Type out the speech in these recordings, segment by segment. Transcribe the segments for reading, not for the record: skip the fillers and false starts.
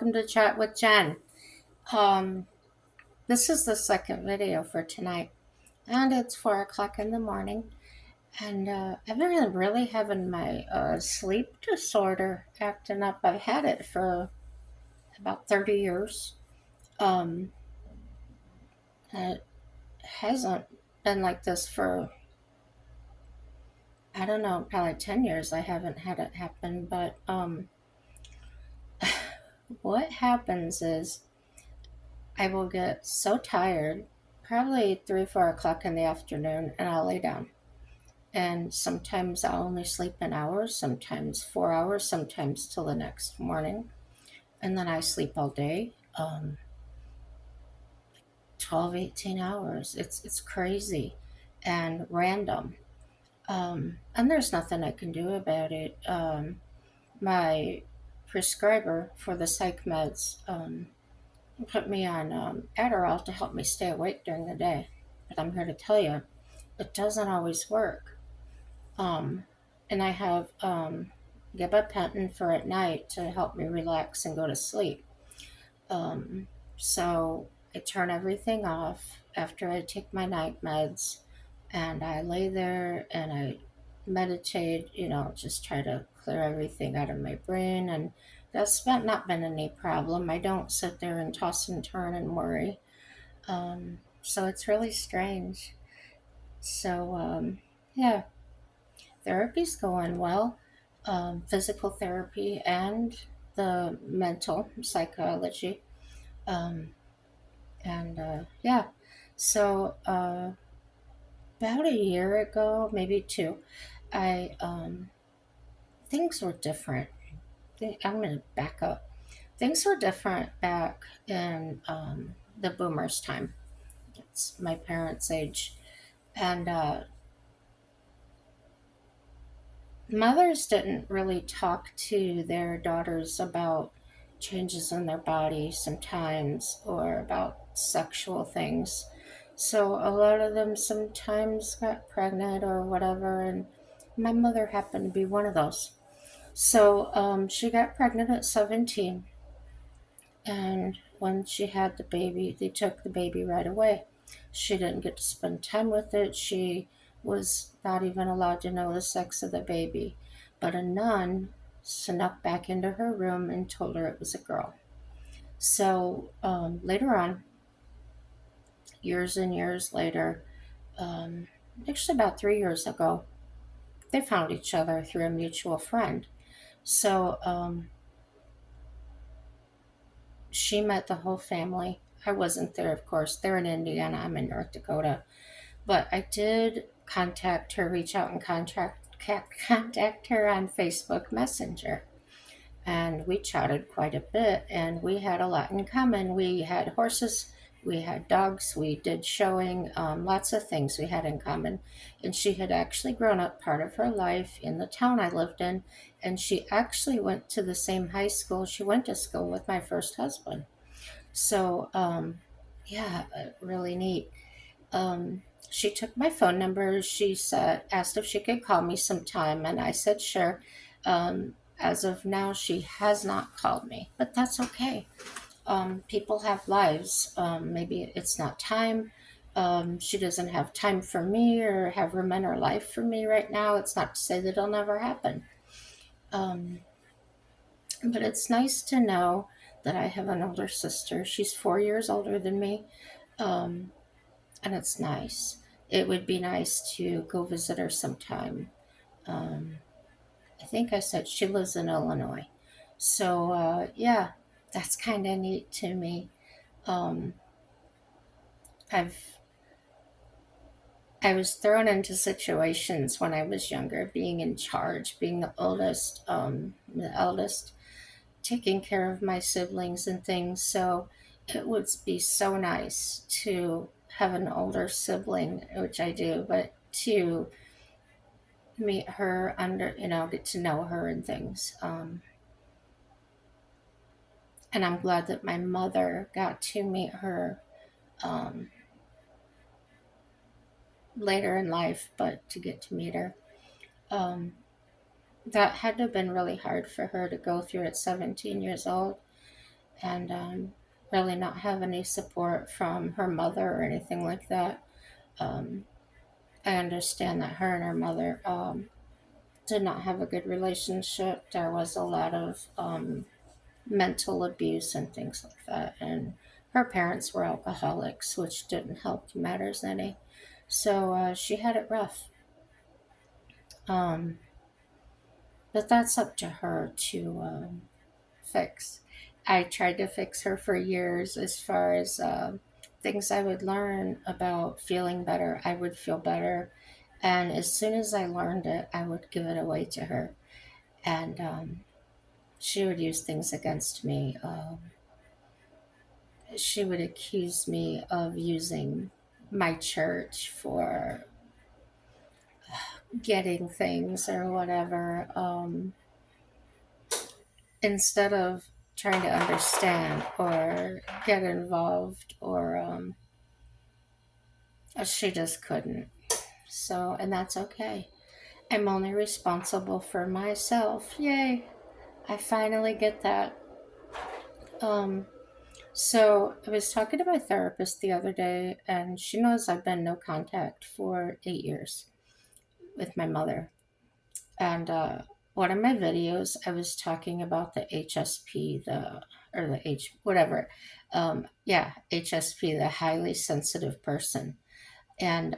welcome to Chat with Jen. Um, this is the second video for tonight, and it's 4 o'clock in the morning. And I've been really having my sleep disorder acting up. I've had it for about 30 years. Um, it hasn't been like this for, I don't know, probably 10 years. I haven't had it happen, but what happens is I will get so tired, probably 3 or 4 o'clock in the afternoon, and I'll lay down. And sometimes I'll only sleep an hour, sometimes 4 hours, sometimes till the next morning. And then I sleep all day, 12, 18 hours. It's crazy and random. And there's nothing I can do about it. My prescriber for the psych meds put me on Adderall to help me stay awake during the day. But I'm here to tell you, it doesn't always work. Um, and I have gabapentin for at night to help me relax and go to sleep. So I turn everything off after I take my night meds, and I lay there and I meditate, just try to clear everything out of my brain. And not been any problem. I don't sit there and toss and turn and worry. So it's really strange. So, yeah, therapy's going well, physical therapy and the mental psychology. Um, and yeah, so about a year ago, maybe two, I things were different. I'm going to back up. Things were different back in the boomers' time. It's my parents' age, and mothers didn't really talk to their daughters about changes in their body sometimes or about sexual things. So a lot of them sometimes got pregnant or whatever, and my mother happened to be one of those. So she got pregnant at 17, and when she had the baby, they took the baby right away. She didn't get to spend time with it. She was not even allowed to know the sex of the baby. But a nun snuck back into her room and told her it was a girl. So later on, years and years later, um, actually about 3 years ago, they found each other through a mutual friend. So she met the whole family. I wasn't there, of course. They're in Indiana. I'm in North Dakota. But I did contact her, reach out and contact her on Facebook Messenger. And we chatted quite a bit, and we had a lot in common. We had horses, we had dogs, we did showing, lots of things we had in common. And she had actually grown up part of her life in the town I lived in, and she actually went to the same high school. She went to school with my first husband. So, yeah, really neat. She took my phone number. She asked if she could call me sometime, and I said sure. As of now, she has not called me, but that's okay. People have lives. Maybe it's not time. She doesn't have time for me or have room in her life for me right now. It's not to say that it'll never happen. Um, but it's nice to know that I have an older sister. She's 4 years older than me. Um, and it's nice. It would be nice to go visit her sometime. Um, I think I said she lives in Illinois. So, yeah, that's kind of neat to me. Um, I've I was thrown into situations when I was younger, being in charge, being the eldest, taking care of my siblings and things. So it would be so nice to have an older sibling, which I do, but to meet her get to know her and things. And I'm glad that my mother got to meet her um, later in life, but to get to meet her. Um, that had to have been really hard for her to go through at 17 years old. and really not have any support from her mother or anything like that. Um, I understand that her and her mother did not have a good relationship. There was a lot of mental abuse and things like that. And her parents were alcoholics, which didn't help matters any. So she had it rough. Um, but that's up to her to fix. I tried to fix her for years as far as things I would learn about feeling better. I would feel better. And as soon as I learned it, I would give it away to her. And she would use things against me. She would accuse me of using my church for getting things or whatever, instead of trying to understand or get involved, or she just couldn't. So, and that's okay. I'm only responsible for myself. Yay! I finally get that. Um, so I was talking to my therapist the other day, and she knows I've been no contact for 8 years with my mother. And one of my videos, I was talking about the HSP, or the H, whatever. Yeah, HSP, the highly sensitive person. And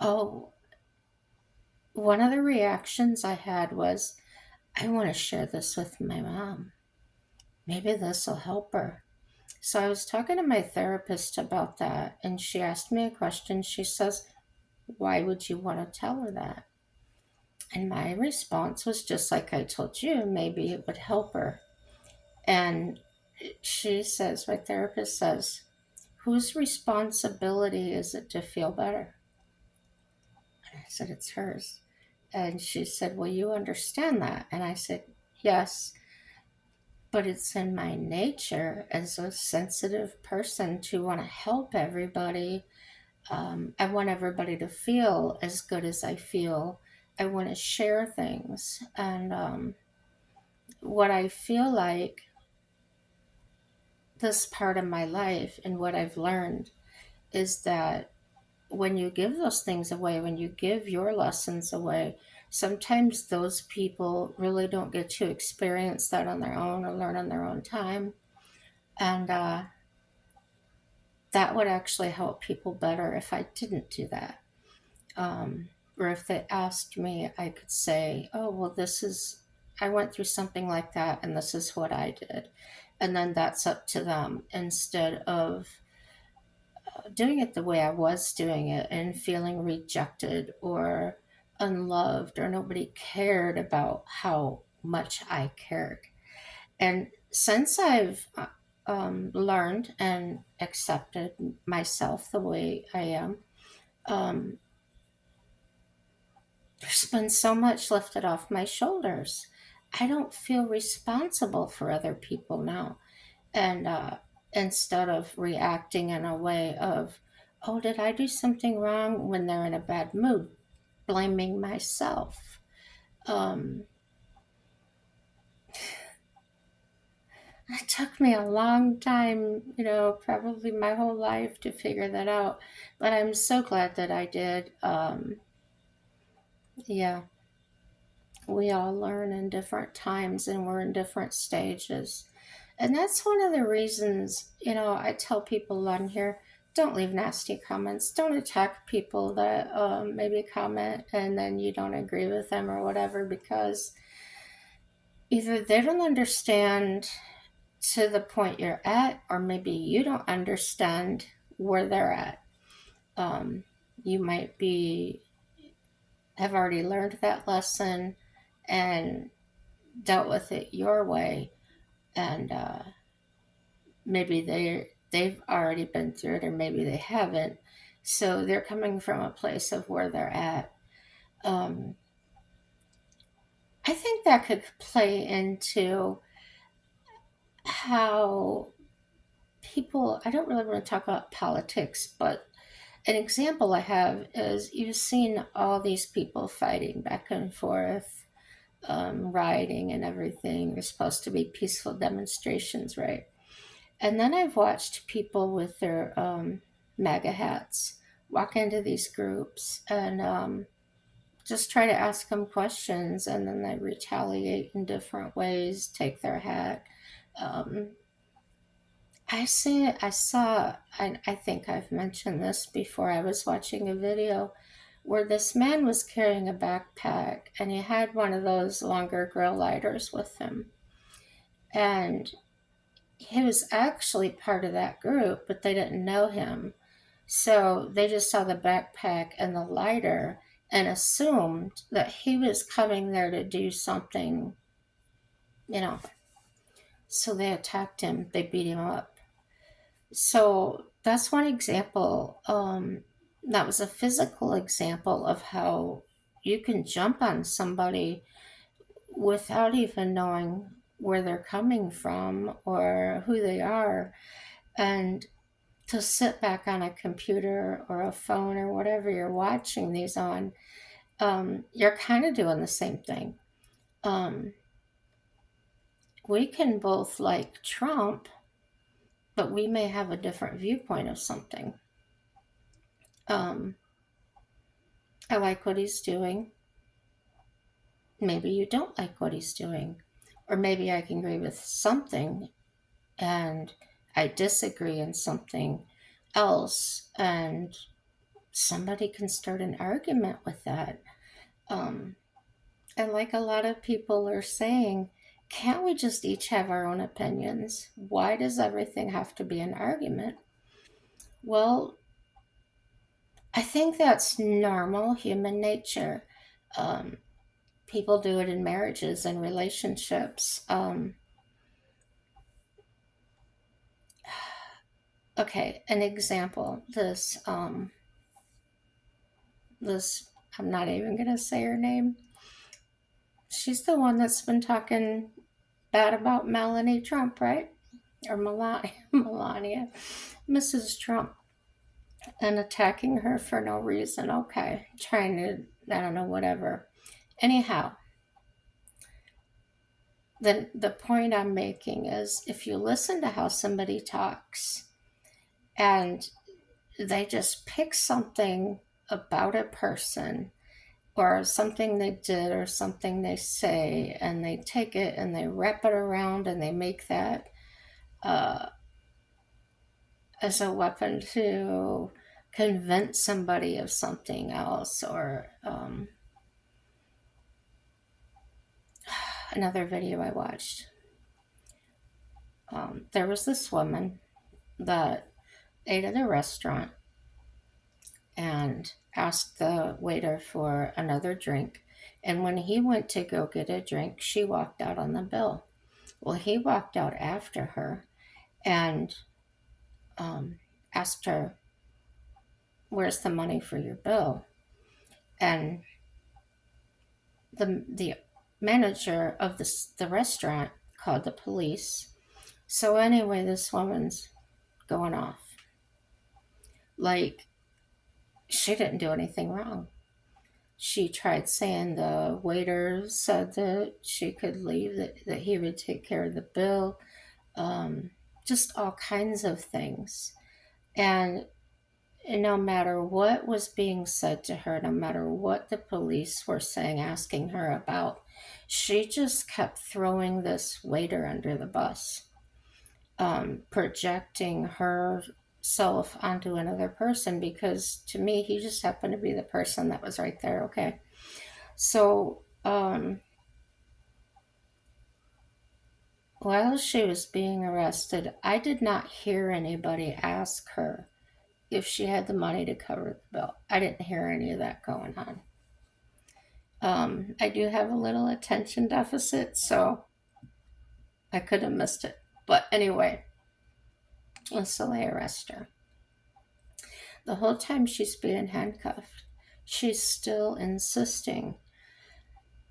oh, one of the reactions I had was, I want to share this with my mom. Maybe this will help her. So I was talking to my therapist about that, and she asked me a question. She says, why would you want to tell her that? And my response was just like I told you, maybe it would help her. And she says, my therapist says, whose responsibility is it to feel better? And I said, it's hers. And she said, well, you understand that. And I said, yes, but it's in my nature as a sensitive person to want to help everybody. I want everybody to feel as good as I feel. I want to share things. And what I feel like this part of my life and what I've learned is that when you give those things away, when you give your lessons away, sometimes those people really don't get to experience that on their own or learn on their own time. And that would actually help people better if I didn't do that. Or if they asked me, I could say, oh, well, I went through something like that and this is what I did. And then that's up to them instead of doing it the way I was doing it and feeling rejected or unloved or nobody cared about how much I cared. And since I've learned and accepted myself the way I am, um, there's been so much lifted off my shoulders. I don't feel responsible for other people now. And instead of reacting in a way of, oh, did I do something wrong when they're in a bad mood, blaming myself. Um, it took me a long time, probably my whole life to figure that out. But I'm so glad that I did. Yeah, we all learn in different times and we're in different stages. And that's one of the reasons, I tell people on here, don't leave nasty comments. Don't attack people that maybe comment and then you don't agree with them or whatever, because either they don't understand to the point you're at, or maybe you don't understand where they're at. Um, you might have already learned that lesson and dealt with it your way, and maybe they've already been through it, or maybe they haven't. So they're coming from a place of where they're at. Um, I think that could play into how people. I don't really want to talk about politics, but an example I have is you've seen all these people fighting back and forth rioting and everything. They're supposed to be peaceful demonstrations, right? And then I've watched people with their MAGA hats walk into these groups and just try to ask them questions, and then they retaliate in different ways, take their hat. Um, I think I've mentioned this before. I was watching a video where this man was carrying a backpack and he had one of those longer grill lighters with him. And he was actually part of that group, but they didn't know him. So they just saw the backpack and the lighter and assumed that he was coming there to do something, you know. So they attacked him, they beat him up. So that's one example. That was a physical example of how you can jump on somebody without even knowing where they're coming from or who they are. And to sit back on a computer or a phone or whatever you're watching these on, you're kind of doing the same thing. Um, we can both like Trump, but we may have a different viewpoint of something. Um, I like what he's doing. Maybe you don't like what he's doing. Or maybe I can agree with something and I disagree in something else, and somebody can start an argument with that. Um, and like a lot of people are saying, can't we just each have our own opinions? Why does everything have to be an argument? Well, I think that's normal human nature. Um, People do it in marriages and relationships. Okay, an example. This I'm not even gonna say her name. She's the one that's been talking bad about Melanie Trump, right? Or Melania, Melania, Mrs. Trump, and attacking her for no reason. Okay, trying to, I don't know, whatever. Anyhow, then the point I'm making is if you listen to how somebody talks and they just pick something about a person or something they did or something they say and they take it and they wrap it around and they make that uh, as a weapon to convince somebody of something else. Or another video I watched, there was this woman that ate at a restaurant and asked the waiter for another drink. And when he went to go get a drink, she walked out on the bill. Well, he walked out after her and asked her, "Where's the money for your bill?" And the manager of the restaurant called the police. So anyway, this woman's going off like she didn't do anything wrong. She tried saying the waiter said that she could leave, that he would take care of the bill, um, just all kinds of things. And no matter what was being said to her, no matter what the police were saying, asking her about, she just kept throwing this waiter under the bus, projecting herself onto another person because to me, he just happened to be the person that was right there. Okay. So, while she was being arrested, I did not hear anybody ask her if she had the money to cover the bill. I didn't hear any of that going on. I do have a little attention deficit, so I could have missed it. But anyway, so they arrest her. The whole time she's being handcuffed, she's still insisting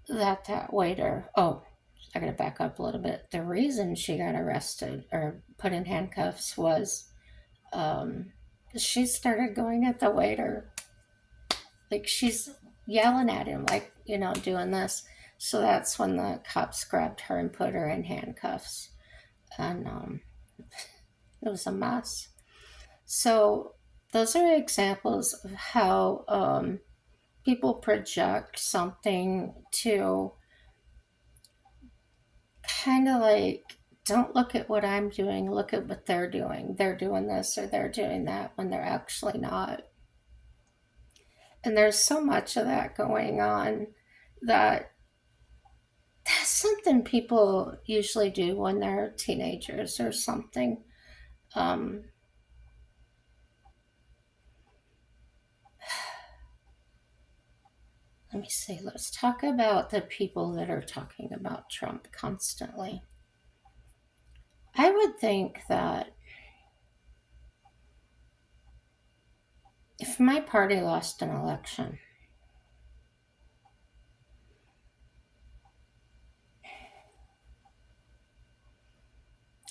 that waiter. Oh, I gotta back up a little bit. The reason she got arrested or put in handcuffs was um, she started going at the waiter like she's yelling at him, like, doing this. So that's when the cops grabbed her and put her in handcuffs. And it was a mess. So those are examples of how people project something to kind of like, don't look at what I'm doing, look at what they're doing. They're doing this or they're doing that when they're actually not. And there's so much of that going on that that's something people usually do when they're teenagers or something. Um, Let me see, let's talk about the people that are talking about Trump constantly. I would think that if my party lost an election,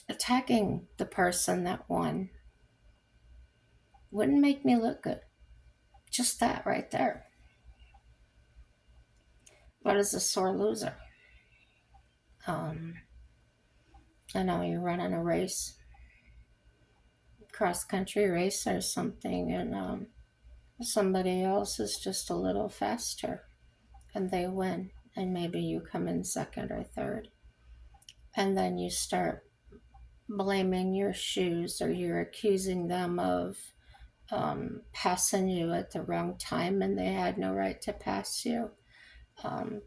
attacking the person that won wouldn't make me look good. Just that right there. What is a sore loser? Um, I know you're running a race, cross country race or something, and somebody else is just a little faster and they win, and maybe you come in second or third. And then you start blaming your shoes or you're accusing them of passing you at the wrong time and they had no right to pass you.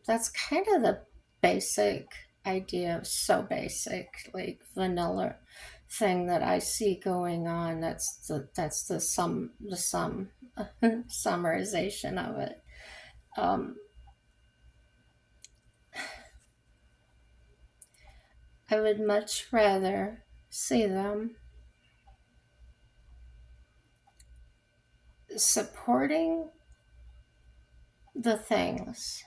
That's kind of the basic idea, so basic, like vanilla thing that I see going on. That's the summarization of it. Um, I would much rather see them supporting the things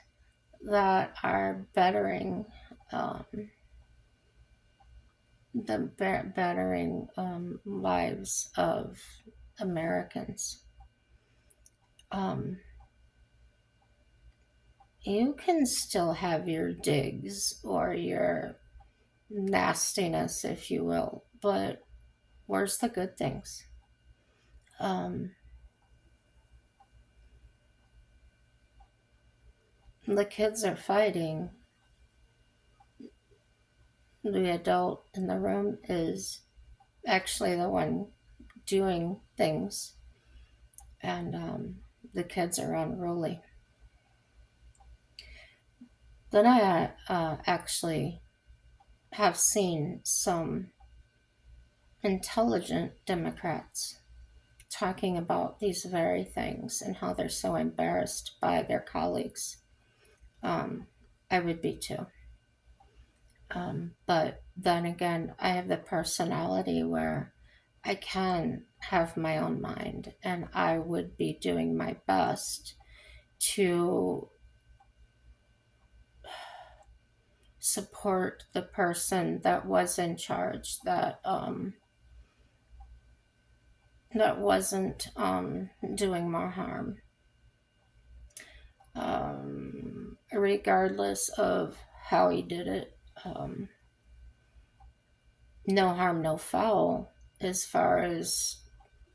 that are bettering um, the bettering lives of Americans. Um, you can still have your digs or your nastiness, if you will, but where's the good things? Um, the kids are fighting. The adult in the room is actually the one doing things, and the kids are unruly. Then I actually have seen some intelligent Democrats talking about these very things and how they're so embarrassed by their colleagues. Um, I would be too. But then again, I have the personality where I can have my own mind and I would be doing my best to support the person that was in charge that wasn't doing more harm, regardless of how he did it. No harm, no foul, as far as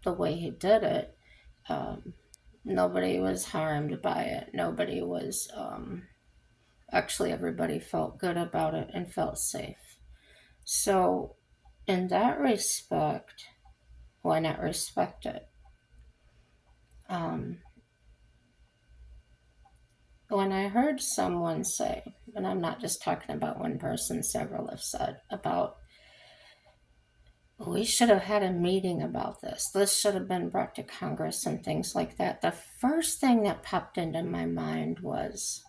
the way he did it. Um, Nobody was harmed by it. Nobody was, actually, everybody felt good about it and felt safe. So, in that respect, why not respect it? Um, when I heard someone say, and I'm not just talking about one person, several have said about, we should have had a meeting about this. This should have been brought to Congress and things like that. The first thing that popped into my mind was,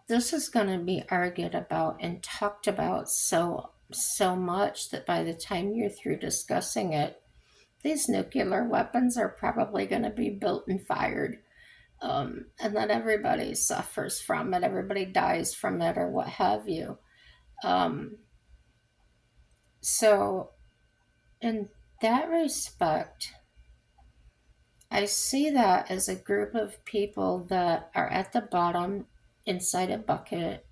this is going to be argued about and talked about so much that by the time you're through discussing it, these nuclear weapons are probably going to be built and fired. And then everybody suffers from it, everybody dies from it, or what have you. Um, so, in that respect, I see that as a group of people that are at the bottom inside a bucket,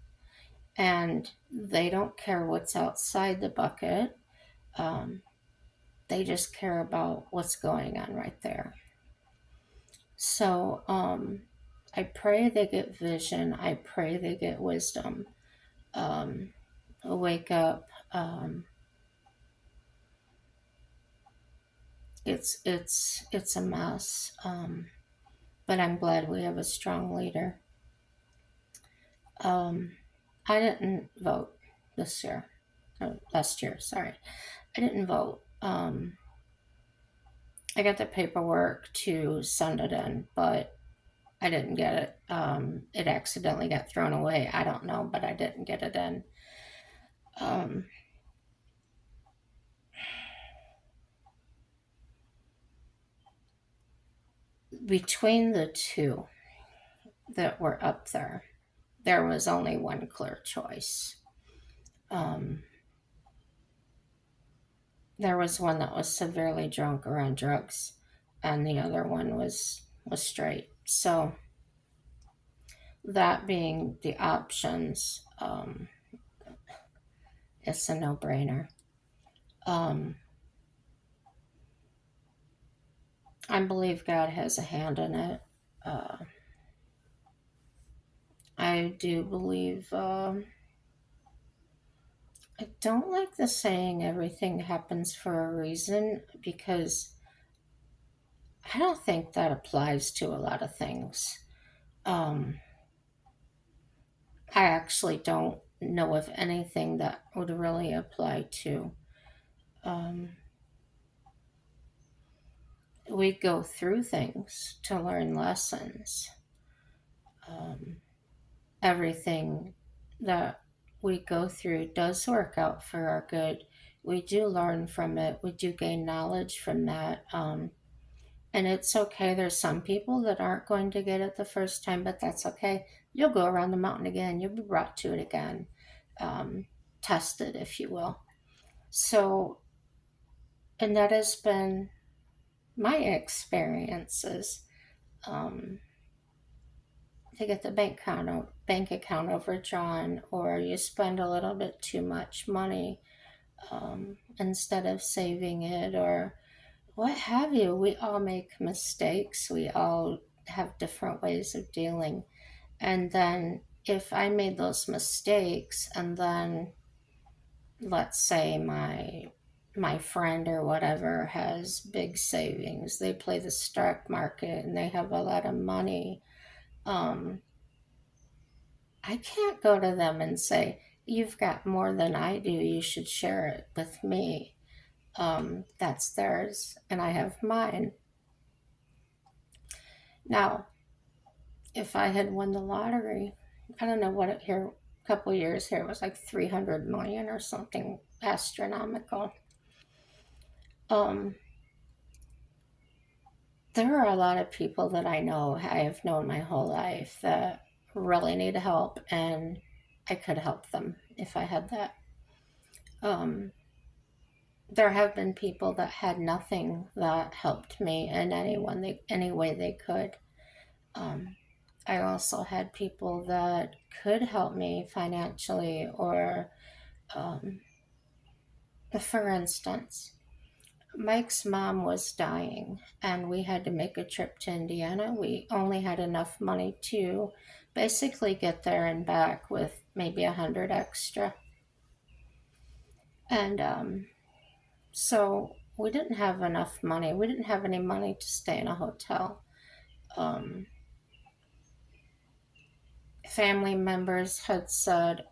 and they don't care what's outside the bucket. Um, they just care about what's going on right there. So I pray they get vision. I pray they get wisdom. Um, Wake up. It's a mess. But I'm glad we have a strong leader. Um, I didn't vote this year, last year. Sorry, I didn't vote. I got the paperwork to send it in, but I didn't get it. It accidentally got thrown away. I don't know, but I didn't get it in. Um, Between the two that were up there was only one clear choice. Um, there was one that was severely drunk or on drugs, and the other one was straight. So that being the options, it's a no-brainer. Um, I believe God has a hand in it. Uh, I do believe. I don't like the saying everything happens for a reason because I don't think that applies to a lot of things. Um, I actually don't know of anything that would really apply to. Um, we go through things to learn lessons. Um, Everything that we go through does work out for our good. We do learn from it, we do gain knowledge from that. And it's okay. There's some people that aren't going to get it the first time, but that's okay. You'll go around the mountain again, you'll be brought to it again, um, tested, if you will. So, and that has been my experiences. Um, to get the bank account overdrawn, or you spend a little bit too much money instead of saving it, or what have you. We all make mistakes. We all have different ways of dealing. And then if I made those mistakes, and then let's say my friend or whatever has big savings, they play the stock market and they have a lot of money, um, I can't go to them and say, you've got more than I do, you should share it with me. That's theirs, and I have mine. Now, if I had won the lottery, I don't know what it here, a couple years here, it was like 300 million or something astronomical. Um, there are a lot of people that I have known my whole life that really need help, and I could help them if I had that. Um, there have been people that had nothing that helped me in any way they could. Um, I also had people that could help me financially, or um, for instance, Mike's mom was dying, and we had to make a trip to Indiana. We only had enough money to basically get there and back with maybe 100 extra, and so we didn't have enough money. We didn't have any money to stay in a hotel. Um, Family members had said,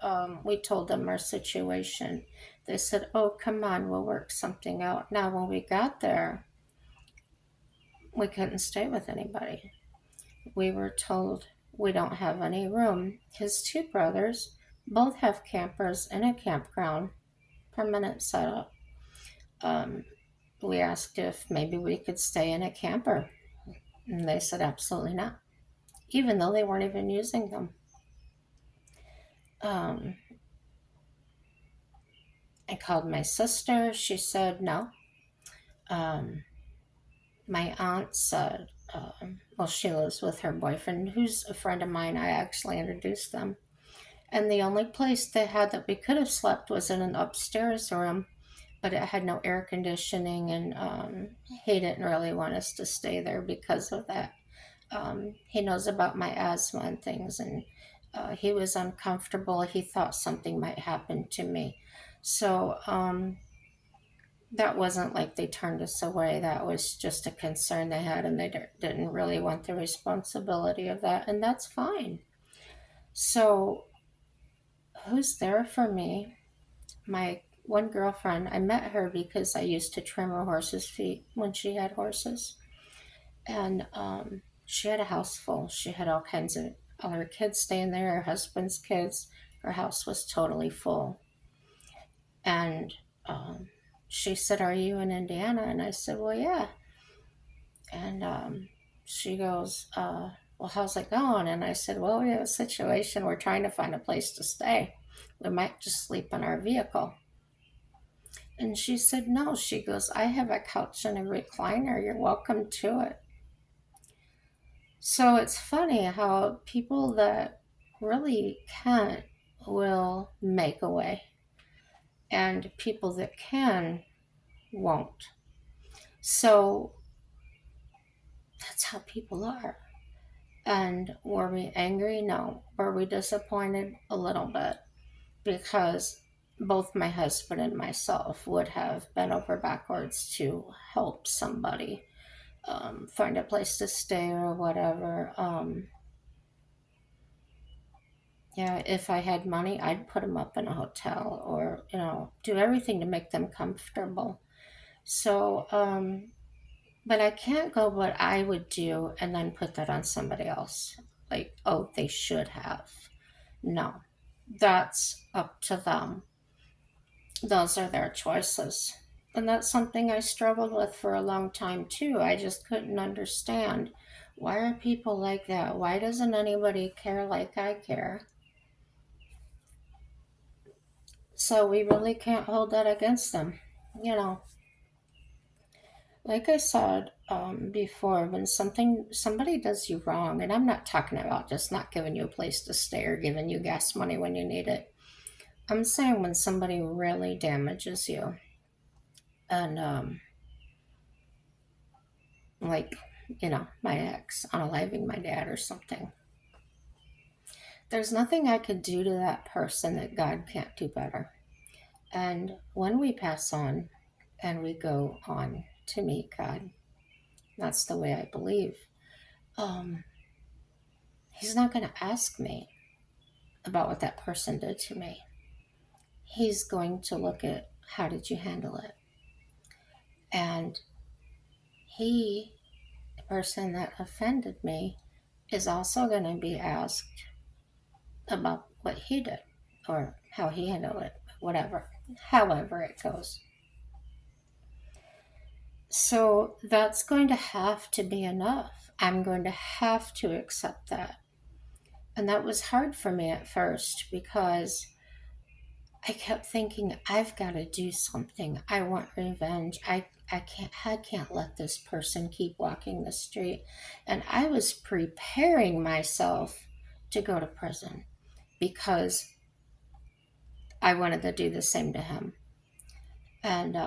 we told them our situation. They said, oh, come on, we'll work something out. Now, when we got there, we couldn't stay with anybody. We were told we don't have any room. His two brothers both have campers in a campground, permanent setup. Um, we asked if maybe we could stay in a camper, and they said absolutely not, even though they weren't even using them. Um, I called my sister. She said no. Um, my aunt said, well, she lives with her boyfriend, who's a friend of mine. I actually introduced them. And the only place they had that we could have slept was in an upstairs room, but it had no air conditioning, and he didn't really want us to stay there because of that. He knows about my asthma and things, and he was uncomfortable. He thought something might happen to me. So that wasn't like they turned us away. That was just a concern they had, and they didn't really want the responsibility of that, and that's fine. So, who's there for me? My one girlfriend, I met her because I used to trim her horse's feet when she had horses. And she had a house full. She had all her kids staying there, her husband's kids. Her house was totally full. And she said, "Are you in Indiana?" And I said, "Well, yeah." And she goes, "Well, how's it going?" And I said, "Well, we have a situation. We're trying to find a place to stay. We might just sleep in our vehicle." And she said, "No." She goes, "I have a couch and a recliner. You're welcome to it." So it's funny how people that really can't will make a way, and people that can won't. So that's how people are. And were we angry? No. Were we disappointed? A little bit. Because both my husband and myself would have bent over backwards to help somebody find a place to stay or whatever. Yeah, if I had money, I'd put them up in a hotel, or, do everything to make them comfortable. So, but I can't go what I would do and then put that on somebody else. Like, oh, they should have. No, that's up to them. Those are their choices. And that's something I struggled with for a long time too. I just couldn't understand, why are people like that? Why doesn't anybody care like I care? So we really can't hold that against them. You know, like I said before, when somebody does you wrong, and I'm not talking about just not giving you a place to stay or giving you gas money when you need it. I'm saying when somebody really damages you, and like, my ex unaliving my dad or something. There's nothing I could do to that person that God can't do better. And when we pass on and we go on to meet God, that's the way I believe. Um, he's not going to ask me about what that person did to me. He's going to look at, how did you handle it? And he, the person that offended me, is also going to be asked about what he did or how he handled it, whatever, however it goes. So that's going to have to be enough. I'm going to have to accept that. And that was hard for me at first because I kept thinking, I've got to do something. I want revenge. I can't let this person keep walking the street. And I was preparing myself to go to prison because I wanted to do the same to him. And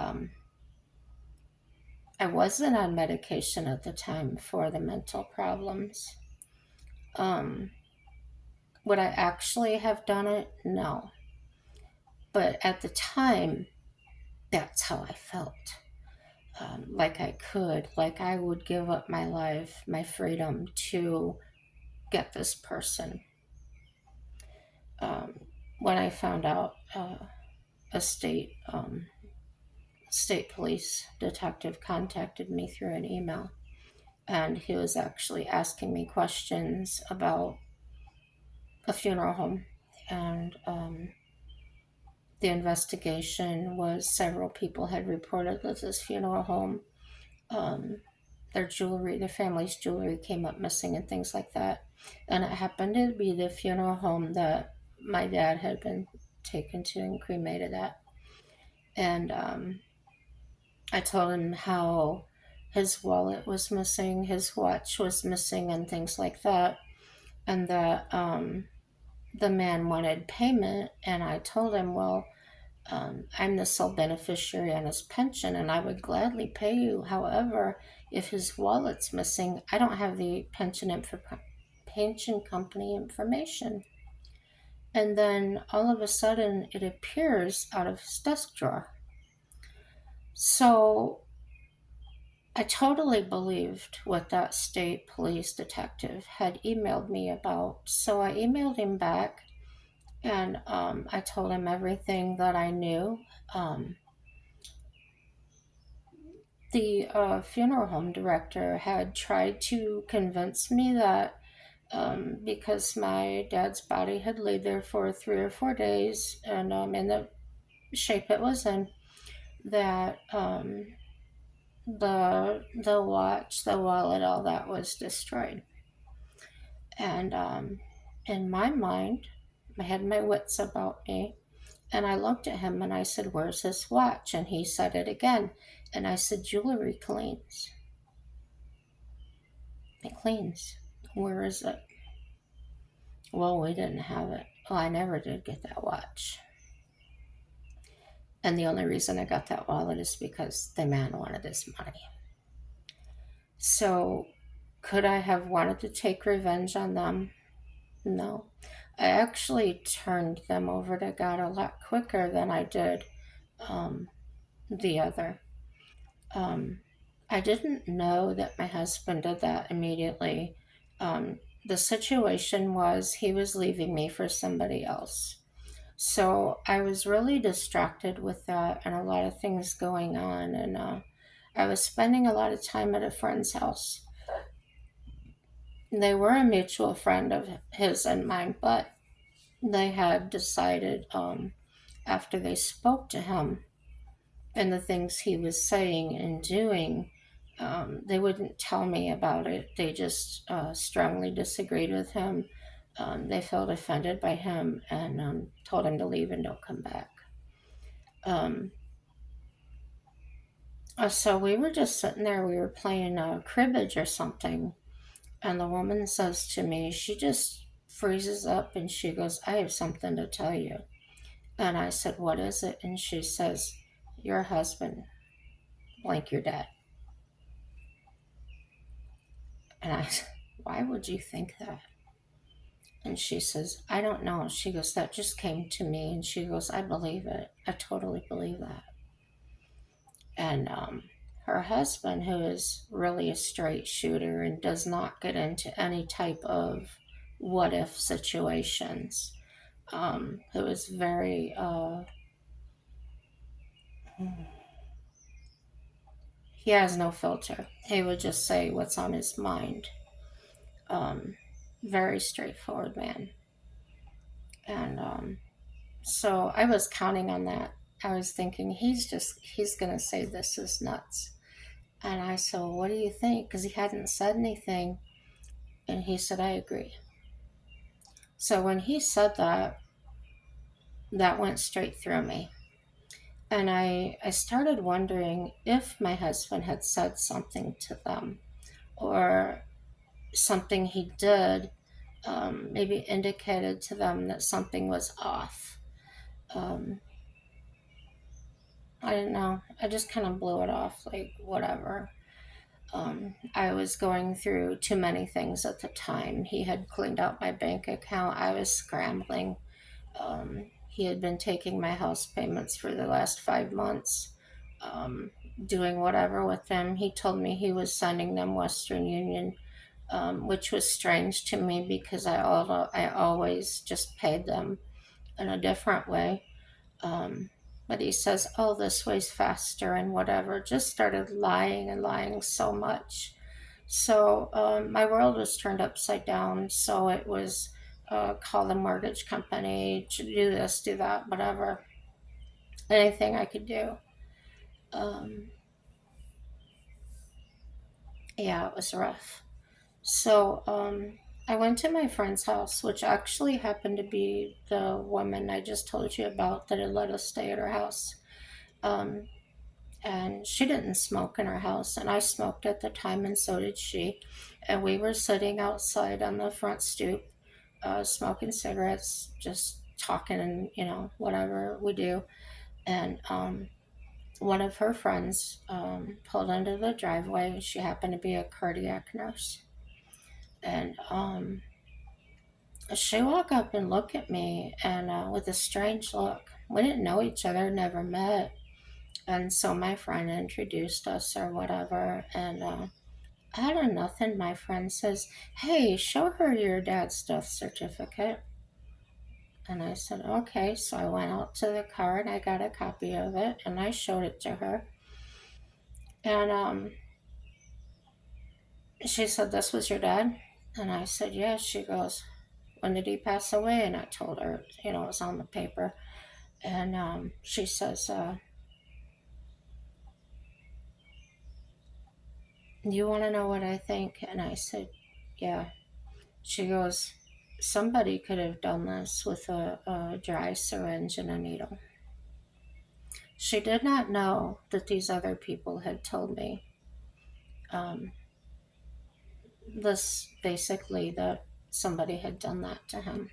I wasn't on medication at the time for the mental problems. Um, would I actually have done it? No. But at the time, that's how I felt. Like I could, like I would give up my life, my freedom to get this person. Um, when I found out, a state police detective contacted me through an email, and he was actually asking me questions about a funeral home. And the investigation was, several people had reported that this funeral home, um, their jewelry, their family's jewelry came up missing and things like that. And it happened to be the funeral home that my dad had been taken to and cremated at. And I told him how his wallet was missing, his watch was missing, and things like that. And the man wanted payment, and I told him, well, I'm the sole beneficiary on his pension, and I would gladly pay you. However, if his wallet's missing, I don't have the pension company information. And then all of a sudden, it appears out of his desk drawer. So I totally believed what that state police detective had emailed me about. So I emailed him back, and I told him everything that I knew. Um, the funeral home director had tried to convince me that because my dad's body had laid there for 3 or 4 days and in the shape it was in, that the watch, the wallet, all that was destroyed. And in my mind, I had my wits about me. And I looked at him and I said, "Where's his watch?" And he said it again. And I said, "Jewelry cleans. It cleans. Where is it?" "Well, we didn't have it." "Well, I never did get that watch. And the only reason I got that wallet is because the man wanted his money." So, could I have wanted to take revenge on them? No. I actually turned them over to God a lot quicker than I did um, the other. Um, I didn't know that my husband did that immediately. The situation was he was leaving me for somebody else. So I was really distracted with that and a lot of things going on. And I was spending a lot of time at a friend's house. They were a mutual friend of his and mine, but they had decided after they spoke to him and the things he was saying and doing, they wouldn't tell me about it. They just strongly disagreed with him. They felt offended by him and told him to leave and don't come back. Um, so we were just sitting there, we were playing cribbage or something, and the woman says to me, she just freezes up and she goes, "I have something to tell you." And I said, "What is it?" And she says, "Your husband, blank your dad." And I said, "Why would you think that?" And she says, "I don't know." She goes, "That just came to me." And she goes, "I believe it. I totally believe that." And her husband, who is really a straight shooter and does not get into any type of what if situations, who is very, he has no filter. He would just say what's on his mind. Um, Very straightforward man. And so I was counting on that. I was thinking, he's going to say this is nuts. And I said, "Well, what do you think?" Because he hadn't said anything. And he said, "I agree." So when he said that, that went straight through me. And I started wondering if my husband had said something to them or something he did maybe indicated to them that something was off. Um, I didn't know. I just kind of blew it off, like, whatever. I was going through too many things at the time. He had cleaned out my bank account. I was scrambling. He had been taking my house payments for the last 5 months, doing whatever with them. He told me he was sending them Western Union, which was strange to me because I always just paid them in a different way. Um, but he says, "Oh, this way's faster," and whatever. Just started lying and lying so much. So my world was turned upside down. So it was call the mortgage company to do this, do that, whatever. Anything I could do. Um, yeah, it was rough. So I went to my friend's house, which actually happened to be the woman I just told you about that had let us stay at her house. Um, and she didn't smoke in her house, and I smoked at the time, and so did she. And we were sitting outside on the front stoop, smoking cigarettes, just talking, and whatever we do. And one of her friends pulled into the driveway. She happened to be a cardiac nurse, and she walked up and looked at me, and with a strange look. We didn't know each other, never met. And so my friend introduced us or whatever. And out of nothing, my friend says, "Hey, show her your dad's death certificate." And I said, "Okay." So I went out to the car and I got a copy of it and I showed it to her. And she said, "This was your dad?" And I said, "Yes." She goes, "When did he pass away?" And I told her, it was on the paper. And she says, "You want to know what I think?" And I said, "Yeah." She goes, "Somebody could have done this with a dry syringe and a needle." She did not know that these other people had told me um, this basically, that somebody had done that to him.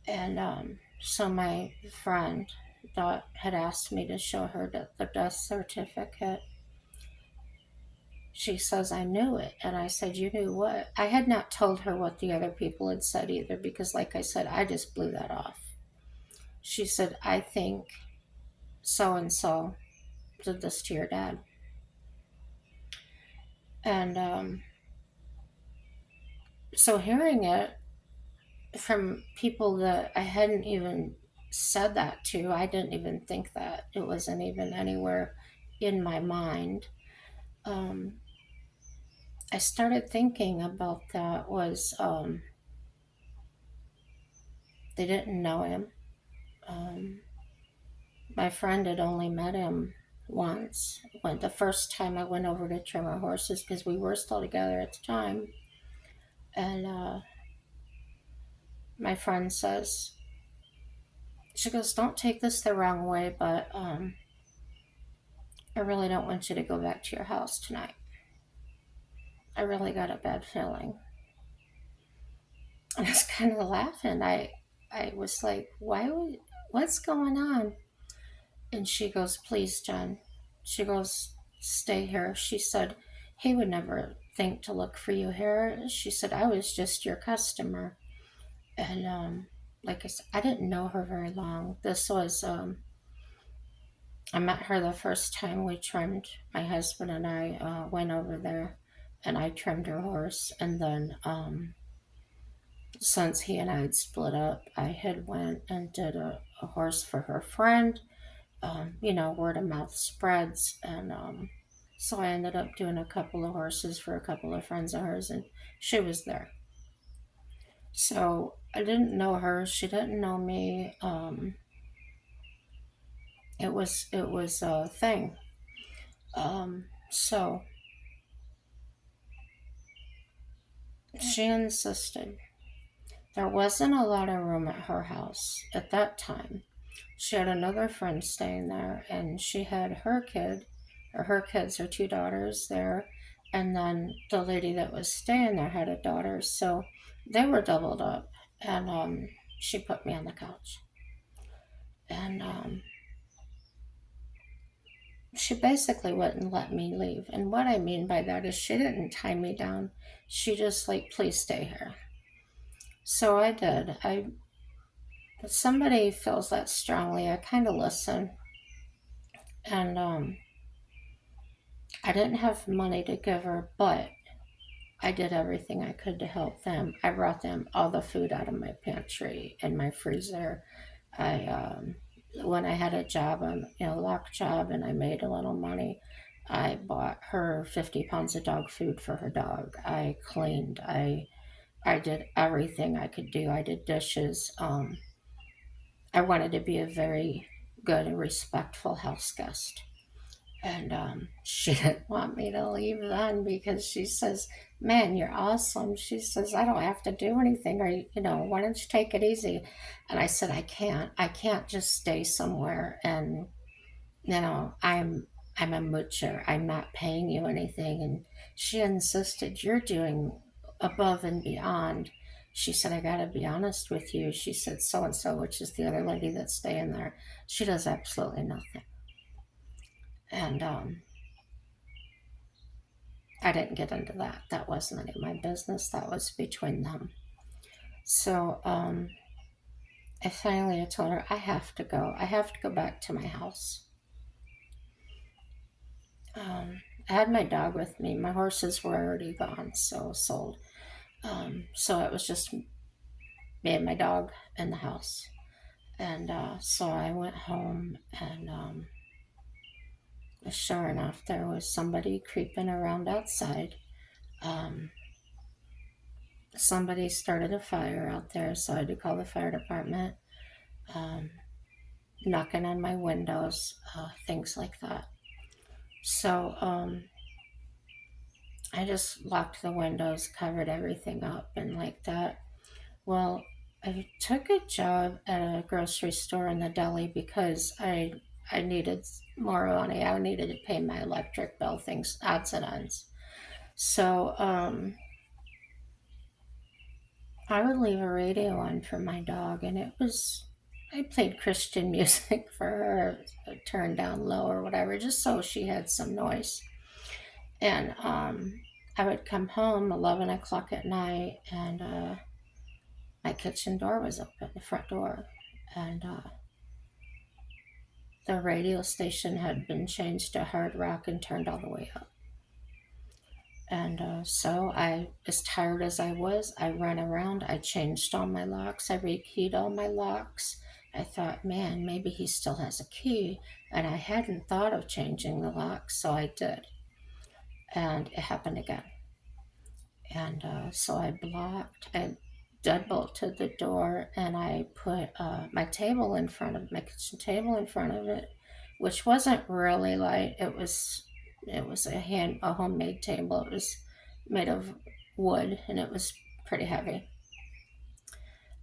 And so my friend that had asked me to show her the death certificate, she says, "I knew it." And I said, "You knew what?" I had not told her what the other people had said either, because, like I said, I just blew that off. She said, "I think so and so did this to your dad." And so hearing it from people that I hadn't even said that to, I didn't even think that. It wasn't even anywhere in my mind. Um, I started thinking about that was they didn't know him. Um, my friend had only met him once. When the first time I went over to trim our horses, because we were still together at the time, and my friend says, she goes, "Don't take this the wrong way, but I really don't want you to go back to your house tonight. I really got a bad feeling." And I was kind of laughing. I was like, what's going on? And she goes, "Please, Jen." She goes, "Stay here." She said, "He would never think to look for you here." She said, "I was just your customer." And like I said, I didn't know her very long. This was, I met her the first time we trimmed. My husband and I went over there and I trimmed her horse. And then since he and I had split up, I had went and did a horse for her friend. Word of mouth spreads, and so I ended up doing a couple of horses for a couple of friends of hers, and she was there. So I didn't know her; she didn't know me. It was a thing. So she insisted. There wasn't a lot of room at her house at that time. She had another friend staying there, and she had her kid, or her kids, her two daughters there, and then the lady that was staying there had a daughter, so they were doubled up. And she put me on the couch, and she basically wouldn't let me leave. And what I mean by that is she didn't tie me down; she just like, "Please stay here." So I did. If somebody feels that strongly, I kind of listen. And I didn't have money to give her, but I did everything I could to help them. I brought them all the food out of my pantry and my freezer. I when I had a job, lock job, and I made a little money, I bought her 50 pounds of dog food for her dog. I cleaned. I did everything I could do. I did dishes. I wanted to be a very good and respectful house guest. And she didn't want me to leave then, because she says, "Man, you're awesome." She says, "I don't have to do anything. Or, why don't you take it easy?" And I said, I can't just stay somewhere and I'm a butcher. I'm not paying you anything. And she insisted, you're doing above and beyond. She said, I gotta be honest with you. She said, so and so, which is the other lady that's staying there, she does absolutely nothing. And I didn't get into that. That wasn't any of my business. That was between them. So I told her, I have to go. I have to go back to my house. I had my dog with me. My horses were already gone, so sold. So it was just me and my dog in the house. And so I went home, and sure enough, there was somebody creeping around outside. Um, Somebody started a fire out there, so I had to call the fire department, um, knocking on my windows, things like that. So I just locked the windows, covered everything up, and like that. Well, I took a job at a grocery store in the deli because I needed more money. I needed to pay my electric bill, things, odds and ends. So I would leave a radio on for my dog, and I played Christian music for her, turned down low or whatever, just so she had some noise. And I would come home 11 o'clock at night, and my kitchen door was open, the front door, and the radio station had been changed to hard rock and turned all the way up. And so I, as tired as I was, I ran around. I changed all my locks. I rekeyed all my locks. I thought, man, maybe he still has a key. And I hadn't thought of changing the locks, so I did. And it happened again. And so I deadbolted the door, and I put my kitchen table in front of it, which wasn't really light. It was a homemade table. It was made of wood, and it was pretty heavy.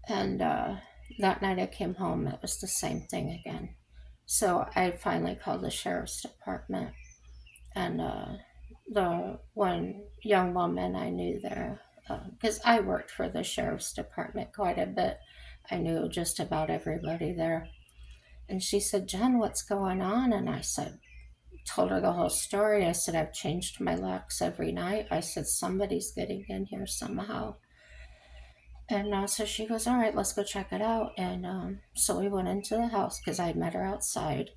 And that night I came home, it was the same thing again. So I finally called the sheriff's department, and the one young woman I knew there, because I worked for the sheriff's department quite a bit. I knew just about everybody there. And she said, Jen, what's going on? And told her the whole story. I said, I've changed my locks every night. I said, somebody's getting in here somehow. And so she goes, all right, let's go check it out. And so we went into the house because I met her outside.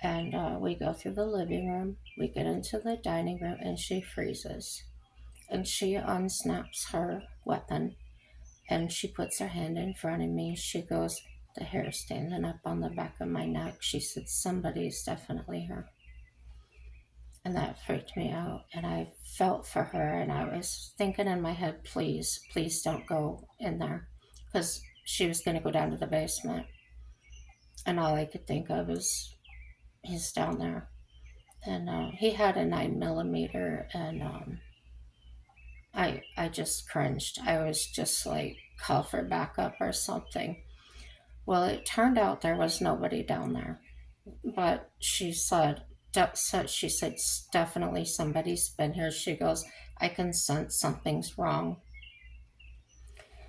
And we go through the living room. We get into the dining room, and she freezes. And she unsnaps her weapon, and she puts her hand in front of me. She goes, the hair standing up on the back of my neck. She said, somebody's definitely here. And that freaked me out. And I felt for her, and I was thinking in my head, please, please don't go in there. Because she was going to go down to the basement. And all I could think of is, he's down there. And he had a 9 millimeter, and I just cringed. I was just like, call for backup or something. Well, it turned out there was nobody down there, but she said definitely somebody's been here. She goes, I can sense something's wrong.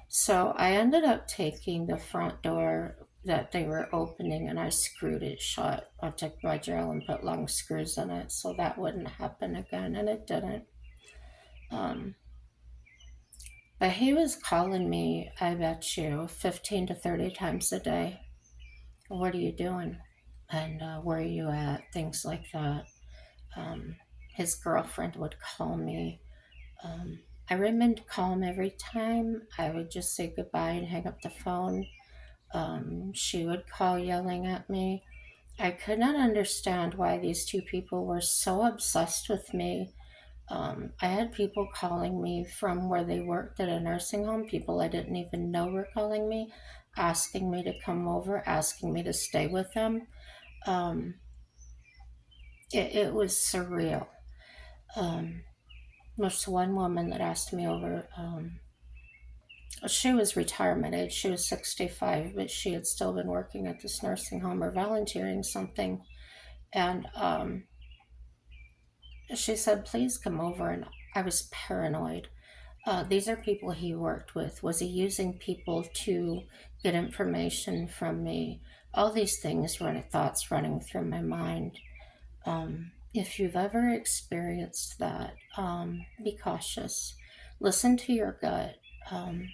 So I ended up taking the front door that they were opening, and I screwed it shut. I took my drill and put long screws in it so that wouldn't happen again, and it didn't. Um, but he was calling me, I bet you, 15 to 30 times a day. What are you doing? And where are you at? Things like that. Um, his girlfriend would call me. I remember to call him every time. I would just say goodbye and hang up the phone. She would call yelling at me. I could not understand why these two people were so obsessed with me. I had people calling me from where they worked at a nursing home, people I didn't even know were calling me, asking me to come over, asking me to stay with them. Um, it was surreal. Um, there's one woman that asked me over. She was retirement age. She was 65, but she had still been working at this nursing home or volunteering something. And she said, please come over. And I was paranoid. These are people he worked with. Was he using people to get information from me? All these things were thoughts running through my mind. If you've ever experienced that, be cautious. Listen to your gut. Um,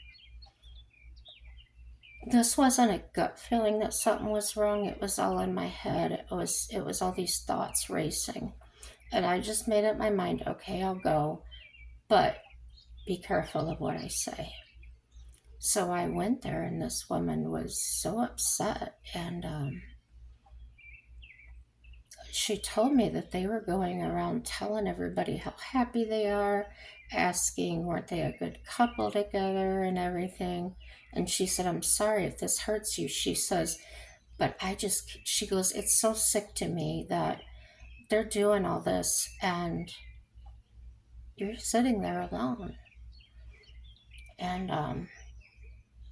this wasn't a gut feeling that something was wrong. It was all in my head. It was all these thoughts racing, and I just made up my mind. Okay, I'll go, but be careful of what I say. So I went there, and this woman was so upset, and she told me that they were going around telling everybody how happy they are, asking weren't they a good couple together and everything. And she said, I'm sorry if this hurts you. She says, but she goes, it's so sick to me that they're doing all this and you're sitting there alone. And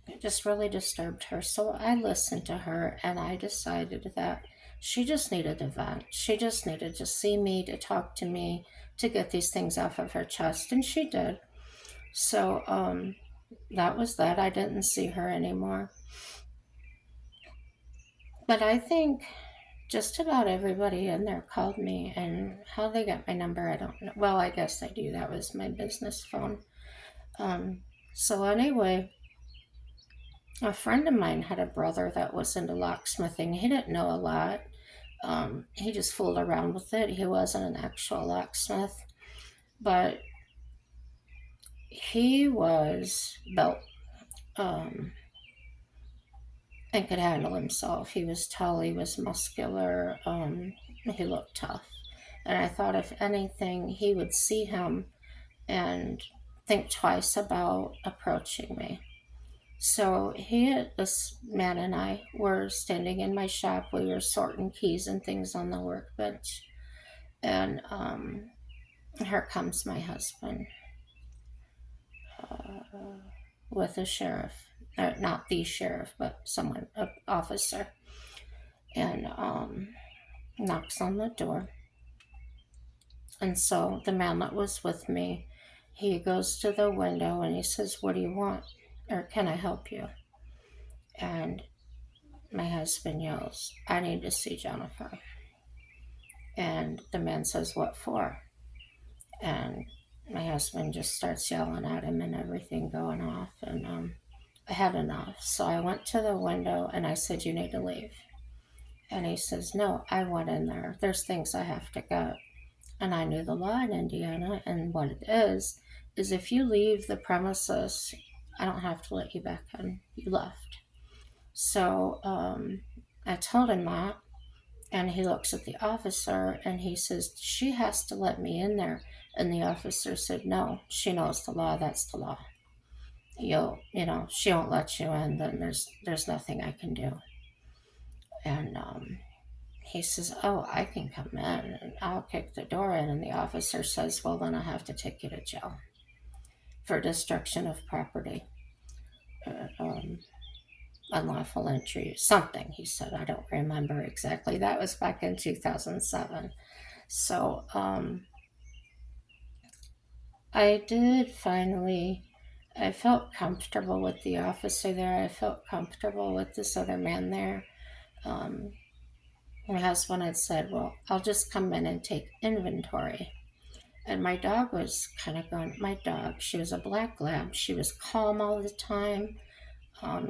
it just really disturbed her. So I listened to her and I decided that she just needed a vent. She just needed to see me, to talk to me, to get these things off of her chest. And she did. So that was that. I didn't see her anymore. But I think just about everybody in there called me, and how they got my number, I don't know. Well, I guess they do. That was my business phone. Um, so anyway, a friend of mine had a brother that was into locksmithing. He didn't know a lot. He just fooled around with it. He wasn't an actual locksmith, but he was built and could handle himself. He was tall, he was muscular, he looked tough. And I thought, if anything, he would see him and think twice about approaching me. So this man and I were standing in my shop. We were sorting keys and things on the workbench. And here comes my husband uh, with a sheriff. Or not the sheriff, but someone, an officer. And knocks on the door. And so the man that was with me, he goes to the window and he says, what do you want? Or can I help you? And my husband yells, I need to see Jennifer. And the man says, what for? And my husband just starts yelling at him and everything going off. And I had enough. So I went to the window and I said, you need to leave. And he says, no, I went in there. There's things I have to get. And I knew the law in Indiana, and what it is if you leave the premises, I don't have to let you back in. You left. So I told him that, and he looks at the officer and he says, she has to let me in there. And the officer said, no, she knows the law. That's the law. She won't let you in, then there's nothing I can do. And he says, oh, I can come in and I'll kick the door in. And the officer says, well, then I have to take you to jail for destruction of property, unlawful entry, something, he said. I don't remember exactly. That was back in 2007. So I did finally, I felt comfortable with the officer there. I felt comfortable with this other man there. Um, my husband had said, well, I'll just come in and take inventory. And my dog was kind of going, my dog, she was a black lab. She was calm all the time.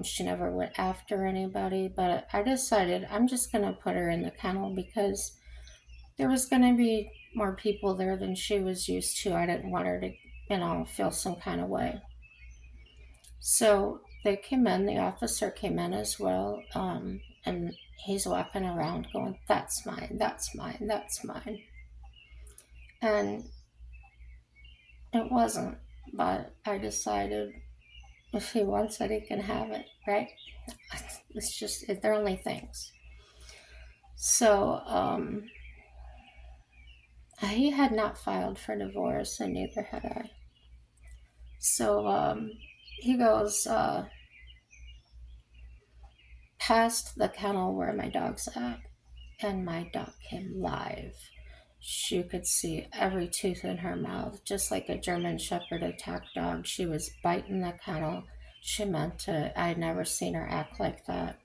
She never went after anybody. But I decided I'm just going to put her in the kennel because there was going to be more people there than she was used to. I didn't want her to, feel some kind of way. So they came in, the officer came in as well. And he's walking around going, that's mine, that's mine, that's mine. And it wasn't, but I decided if he wants it, he can have it, right? It's just, they're only things. So he had not filed for divorce, and neither had I. So he goes past the kennel where my dog's at, and my dog came live. She could see every tooth in her mouth, just like a German Shepherd attack dog. She was biting the kennel. She meant it. I'd never seen her act like that,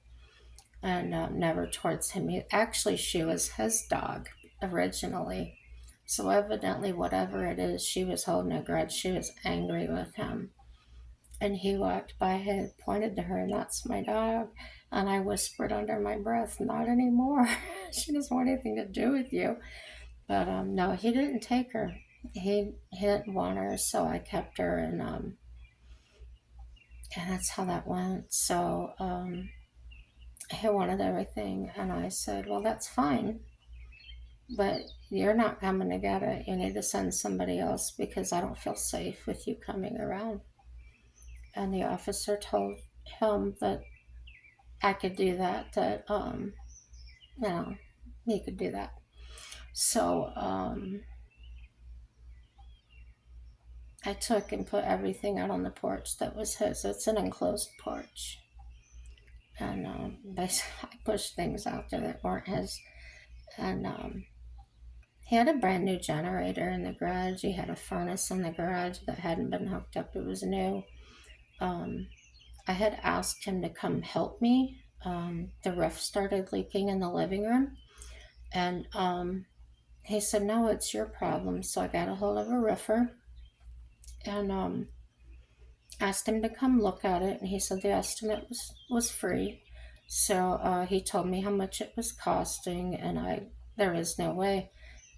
and never towards him. Actually, she was his dog originally. So evidently, whatever it is, she was holding a grudge. She was angry with him. And he walked by, had pointed to her, and that's my dog. And I whispered under my breath, not anymore. She doesn't want anything to do with you. But no, he didn't take her. He didn't want her, so I kept her, and that's how that went. So he wanted everything, and I said, well, that's fine, but you're not coming to get it. You need to send somebody else because I don't feel safe with you coming around. And the officer told him that I could do that, that, you know, he could do that. So, I took and put everything out on the porch that was his. It's an enclosed porch. And, basically, I pushed things out there that weren't his. And, he had a brand new generator in the garage. He had a furnace in the garage that hadn't been hooked up. It was new. I had asked him to come help me. The roof started leaking in the living room. And he said, no, it's your problem. So I got a hold of a roofer and asked him to come look at it. And he said the estimate was free. So he told me how much it was costing, and there was no way.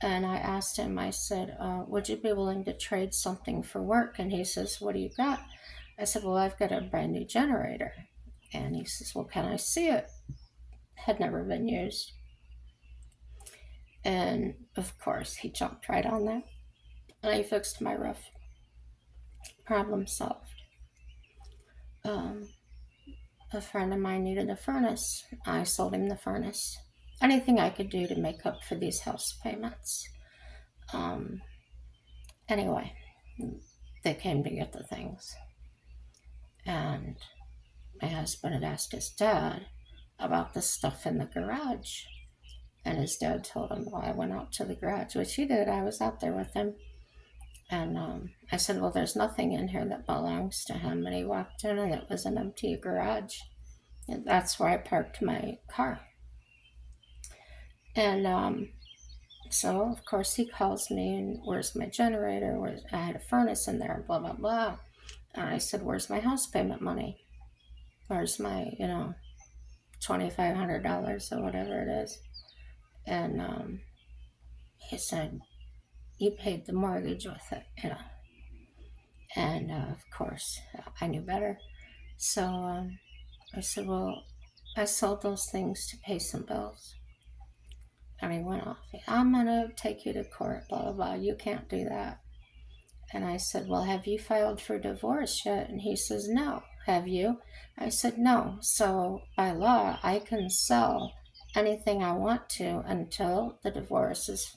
And I asked him, I said, would you be willing to trade something for work? And he says, what do you got? I said, well, I've got a brand new generator. And he says, well, can I see it? Had never been used. And of course, he jumped right on that. And I fixed my roof. Problem solved. A friend of mine needed a furnace. I sold him the furnace. Anything I could do to make up for these house payments. Anyway, they came to get the things. And my husband had asked his dad about the stuff in the garage. And his dad told him, well, I went out to the garage, which he did. I was out there with him. And I said, well, there's nothing in here that belongs to him. And he walked in, and it was an empty garage. And that's where I parked my car. And so, of course, he calls me, and where's my generator? I had a furnace in there, blah, blah, blah. And I said, where's my house payment money? Where's my, $2,500 or whatever it is? And he said, you paid the mortgage with it. And of course, I knew better. So I said, well, I sold those things to pay some bills. And he went off. I'm going to take you to court, blah, blah, blah. You can't do that. And I said, well, have you filed for divorce yet? And he says, no. Have you? I said, no. So by law, I can sell anything I want to until the divorce is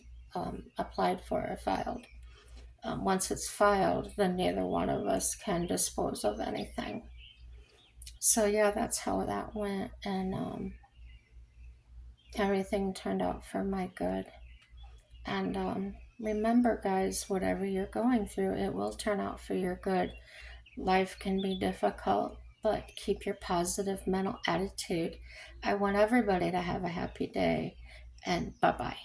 applied for or filed. Once it's filed, then neither one of us can dispose of anything. So yeah, that's how that went. And everything turned out for my good. And remember, guys, whatever you're going through, it will turn out for your good. Life can be difficult, but keep your positive mental attitude. I want everybody to have a happy day, and bye-bye.